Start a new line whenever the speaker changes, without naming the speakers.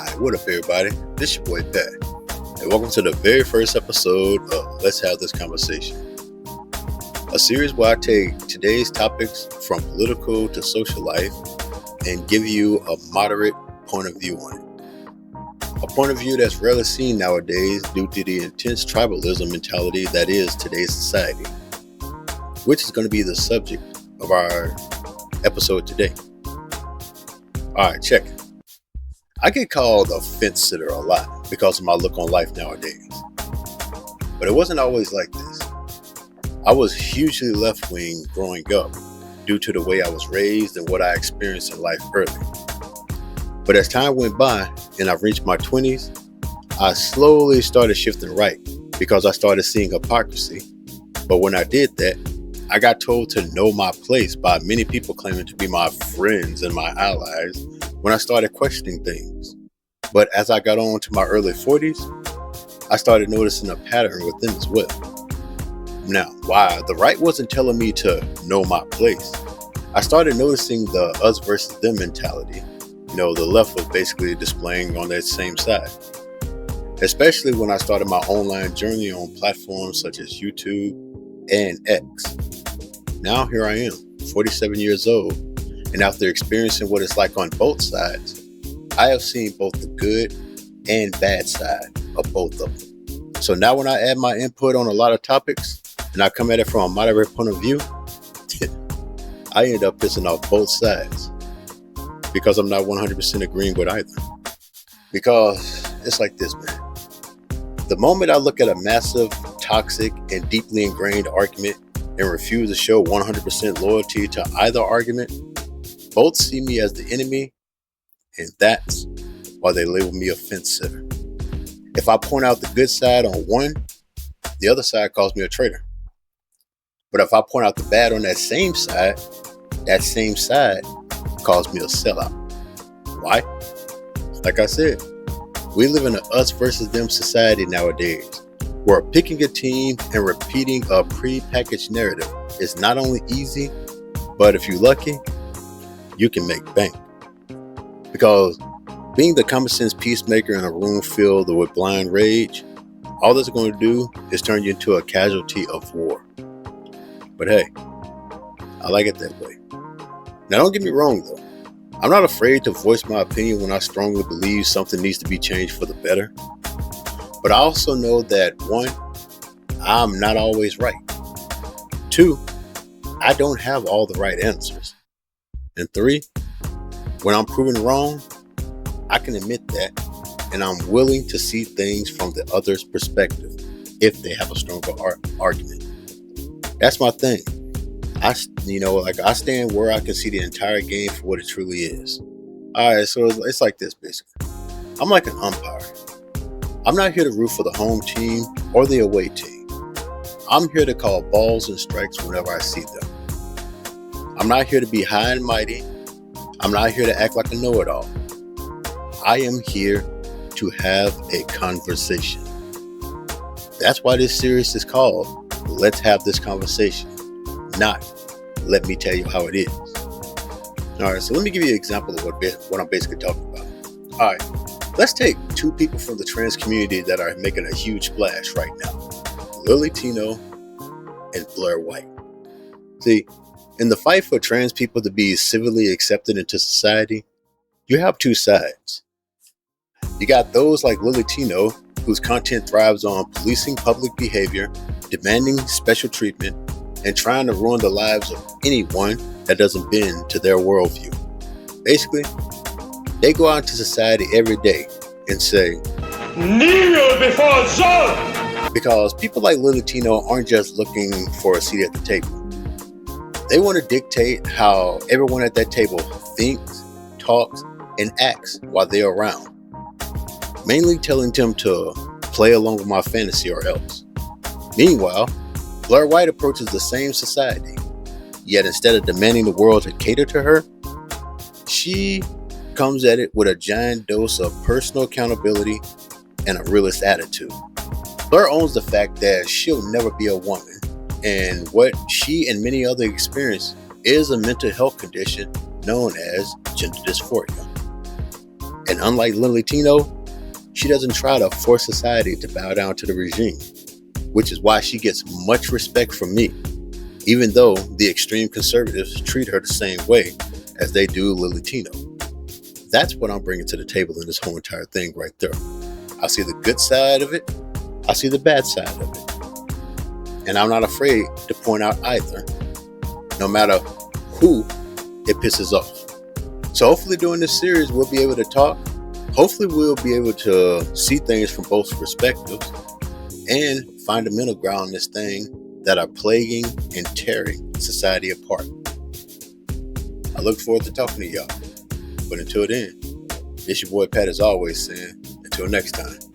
Hi, what up, everybody? This your boy Pat, and welcome to the very first episode of Let's Have This Conversation, a series where I take today's topics from political to social life and give you a moderate point of view on it. A point of view that's rarely seen nowadays due to the intense tribalism mentality that is today's society, which is going to be the subject of our episode today. Alright, check it. I get called a fence sitter a lot because of my look on life nowadays. But it wasn't always like this. I was hugely left-wing growing up due to the way I was raised and what I experienced in life early. But as time went by and I reached my 20s, I slowly started shifting right because I started seeing hypocrisy. But when I did that, I got told to know my place by many people claiming to be my friends and my allies when I started questioning things. But as I got on to my early 40s, I started noticing a pattern with them as well. Now, while the right wasn't telling me to know my place, I started noticing the us versus them mentality. The left was basically displaying on that same side. Especially when I started my online journey on platforms such as YouTube and X. Now here I am, 47 years old, and after experiencing what it's like on both sides, I have seen both the good and bad side of both of them. So now when I add my input on a lot of topics, and I come at it from a moderate point of view, I end up pissing off both sides because I'm not 100% agreeing with either. Because it's like this, man. The moment I look at a massive, toxic, and deeply ingrained argument and refuse to show 100% loyalty to either argument, both see me as the enemy, and that's why they label me a fence sitter. If I point out the good side on one, the other side calls me a traitor. But if I point out the bad on that same side calls me a sellout. Why? Like I said, we live in an us versus them society nowadays, where picking a team and repeating a pre-packaged narrative is not only easy, but if you're lucky, you can make bank. Because being the common sense peacemaker in a room filled with blind rage, all that's going to do is turn you into a casualty of war. But hey, I like it that way. Now don't get me wrong though. I'm not afraid to voice my opinion when I strongly believe something needs to be changed for the better. But I also know that 1, I'm not always right. 2, I don't have all the right answers. And 3, when I'm proven wrong, I can admit that, and I'm willing to see things from the other's perspective if they have a stronger argument. That's my thing. I stand where I can see the entire game for what it truly is. Alright, so it's like this basically. I'm like an umpire. I'm not here to root for the home team or the away team. I'm here to call balls and strikes whenever I see them. I'm not here to be high and mighty. I'm not here to act like a know-it-all. I am here to have a conversation. That's why this series is called Let's Have This Conversation, not Let Me Tell You How It Is. Alright, so let me give you an example of what I'm basically talking about. Alright, let's take 2 people from the trans community that are making a huge splash right now. Lily Tino and Blair White. See, in the fight for trans people to be civilly accepted into society, you have 2 sides. You got those like Lily Tino, whose content thrives on policing public behavior, demanding special treatment, and trying to ruin the lives of anyone that doesn't bend to their worldview. Basically, they go out into society every day and say, "Kneel before Zod!" Because people like Lily Tino aren't just looking for a seat at the table. They want to dictate how everyone at that table thinks, talks, and acts while they're around. Mainly telling them to play along with my fantasy or else. Meanwhile, Blair White approaches the same society, yet instead of demanding the world to cater to her, she comes at it with a giant dose of personal accountability and a realist attitude. Blair owns the fact that she'll never be a woman, and what she and many others experience is a mental health condition known as gender dysphoria. And unlike Lily Tino, she doesn't try to force society to bow down to the regime, which is why she gets much respect from me, even though the extreme conservatives treat her the same way as they do Lily Tino. That's what I'm bringing to the table in this whole entire thing right there. I see the good side of it, I see the bad side of it. And I'm not afraid to point out either, no matter who it pisses off. So hopefully during this series, we'll be able to talk. Hopefully we'll be able to see things from both perspectives and find a middle ground in this thing that are plaguing and tearing society apart. I look forward to talking to y'all. But until then, it's your boy Pat as always saying, until next time.